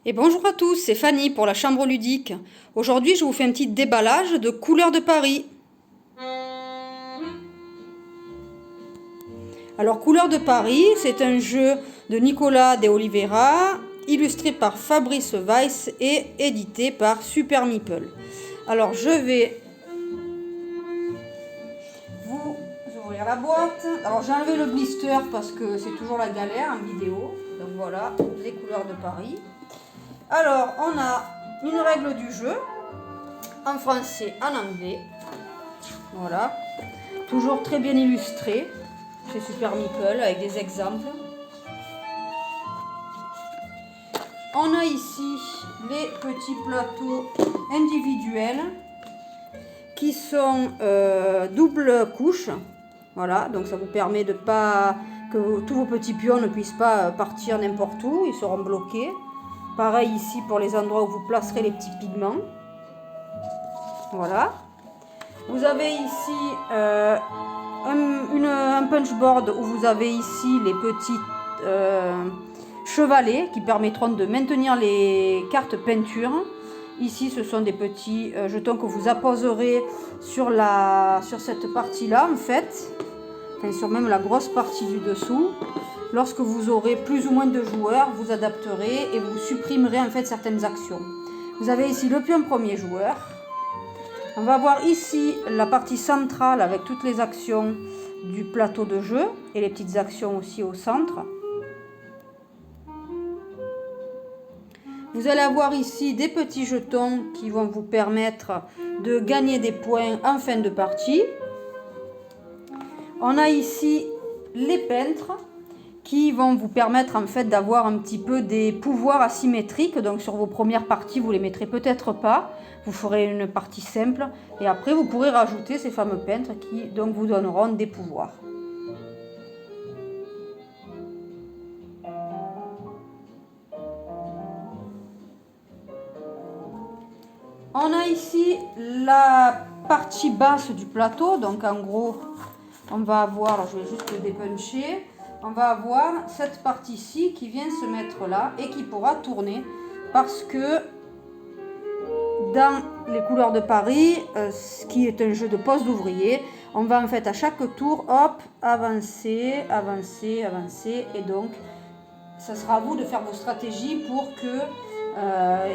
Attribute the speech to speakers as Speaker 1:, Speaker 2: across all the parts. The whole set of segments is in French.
Speaker 1: Et bonjour à tous, c'est Fanny pour la Chambre ludique. Aujourd'hui, je vous fais un petit déballage de Couleurs de Paris. Alors, Couleurs de Paris, c'est un jeu de Nicolas de Oliveira, illustré par Fabrice Weiss et édité par Super Meeple. Alors, je vais vous ouvrir la boîte. Alors, j'ai enlevé le blister parce que c'est toujours la galère en vidéo. Donc voilà, les Couleurs de Paris. Alors, on a une règle du jeu, en français, en anglais. Voilà. Toujours très bien illustré. C'est Super Meeple avec des exemples. On a ici les petits plateaux individuels qui sont double couche. Voilà, donc ça vous permet de pas que tous vos petits pions ne puissent pas partir n'importe où, ils seront bloqués. Pareil ici pour les endroits où vous placerez les petits pigments. Voilà. Vous avez ici un punchboard où vous avez ici les petits chevalets qui permettront de maintenir les cartes peinture. Ici, ce sont des petits jetons que vous apposerez sur cette partie-là, en fait. Enfin, sur même la grosse partie du dessous. Lorsque vous aurez plus ou moins de joueurs, vous adapterez et vous supprimerez en fait certaines actions. Vous avez ici le pion premier joueur. On va voir ici la partie centrale avec toutes les actions du plateau de jeu et les petites actions aussi au centre. Vous allez avoir ici des petits jetons qui vont vous permettre de gagner des points en fin de partie. On a ici les peintres qui vont vous permettre en fait d'avoir un petit peu des pouvoirs asymétriques. Donc sur vos premières parties, vous les mettrez peut-être pas. Vous ferez une partie simple et après vous pourrez rajouter ces fameux peintres qui donc vous donneront des pouvoirs. On a ici la partie basse du plateau. Donc en gros, on va avoir, alors je vais juste le dépuncher. On va avoir cette partie-ci qui vient se mettre là et qui pourra tourner parce que dans les Couleurs de Paris, ce qui est un jeu de poste d'ouvrier, on va en fait à chaque tour, hop, avancer, avancer, avancer. Et donc, ça sera à vous de faire vos stratégies pour que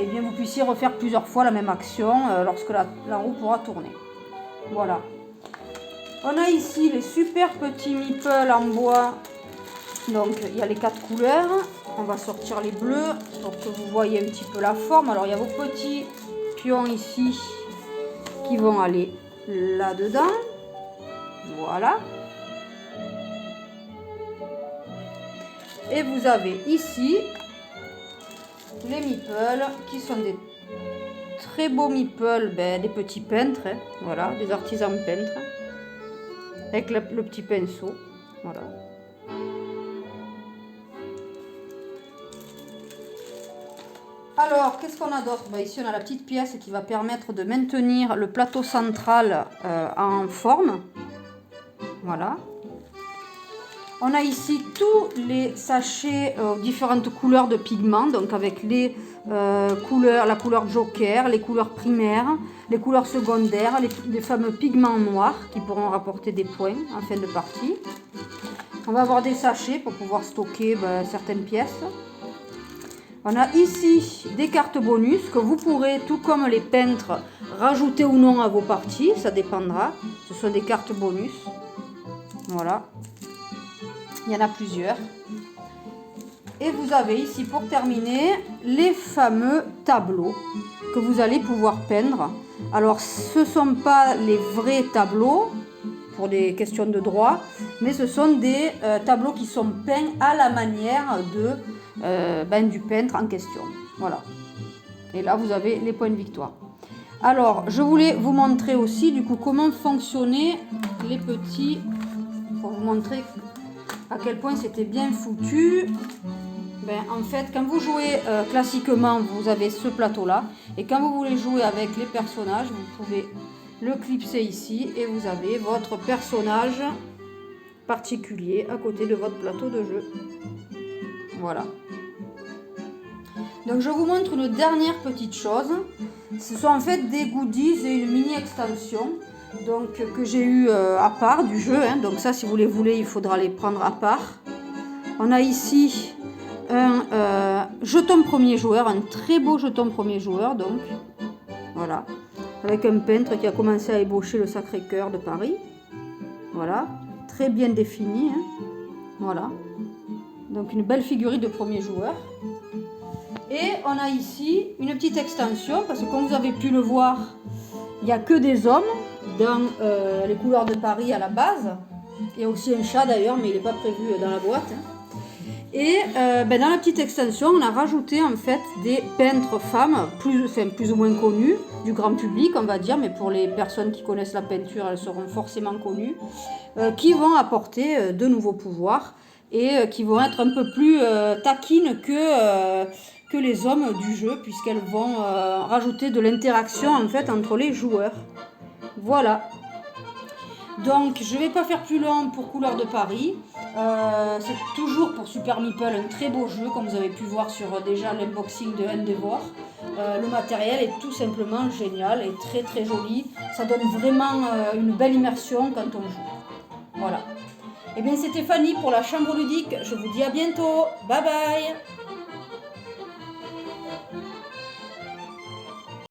Speaker 1: eh bien, vous puissiez refaire plusieurs fois la même action lorsque la roue pourra tourner. Voilà. On a ici les super petits meeples en bois. Donc il y a les 4 couleurs, on va sortir les bleus pour que vous voyez un petit peu la forme. Alors il y a vos petits pions ici qui vont aller là-dedans, voilà. Et vous avez ici les meeples qui sont des très beaux meeples, des petits peintres, hein, voilà, des artisans peintres, avec le petit pinceau, voilà. Alors, qu'est-ce qu'on a d'autre? Ici, on a la petite pièce qui va permettre de maintenir le plateau central en forme. Voilà. On a ici tous les sachets différentes couleurs de pigments, donc avec les couleurs, la couleur joker, les couleurs primaires, les couleurs secondaires, les fameux pigments noirs qui pourront rapporter des points en fin de partie. On va avoir des sachets pour pouvoir stocker certaines pièces. On a ici des cartes bonus que vous pourrez, tout comme les peintres, rajouter ou non à vos parties, ça dépendra. Ce sont des cartes bonus. Voilà. Il y en a plusieurs. Et vous avez ici, pour terminer, les fameux tableaux que vous allez pouvoir peindre. Alors, ce ne sont pas les vrais tableaux pour des questions de droit, mais ce sont des tableaux qui sont peints à la manière du peintre en question. Voilà. Et là, vous avez les points de victoire. Alors, je voulais vous montrer aussi, du coup, comment fonctionnaient les petits, pour vous montrer à quel point c'était bien foutu. En fait, quand vous jouez classiquement, vous avez ce plateau-là. Et quand vous voulez jouer avec les personnages, vous pouvez le clipser ici et vous avez votre personnage particulier à côté de votre plateau de jeu. Voilà. Donc je vous montre une dernière petite chose. Ce sont en fait des goodies et une mini extension donc, que j'ai eu à part du jeu. Hein. Donc ça, si vous les voulez, il faudra les prendre à part. On a ici un jeton premier joueur, un très beau jeton premier joueur. Donc voilà, avec un peintre qui a commencé à ébaucher le Sacré-Cœur de Paris. Voilà, très bien défini. Hein. Voilà, donc une belle figurine de premier joueur. Et on a ici une petite extension, parce que comme vous avez pu le voir, il n'y a que des hommes dans les couleurs de Paris à la base. Il y a aussi un chat d'ailleurs, mais il n'est pas prévu dans la boîte. Et dans la petite extension, on a rajouté en fait des peintres femmes, plus ou moins connues, du grand public on va dire, mais pour les personnes qui connaissent la peinture, elles seront forcément connues, qui vont apporter de nouveaux pouvoirs et qui vont être un peu plus taquines que les hommes du jeu, puisqu'elles vont rajouter de l'interaction en fait entre les joueurs. Voilà. Donc je ne vais pas faire plus long pour Couleurs de Paris. C'est toujours pour Super Meeple un très beau jeu, comme vous avez pu voir sur déjà l'unboxing de Endeavor. Le matériel est tout simplement génial et très très joli. Ça donne vraiment une belle immersion quand on joue. Voilà. Et bien c'était Fanny pour la chambre ludique. Je vous dis à bientôt. Bye bye.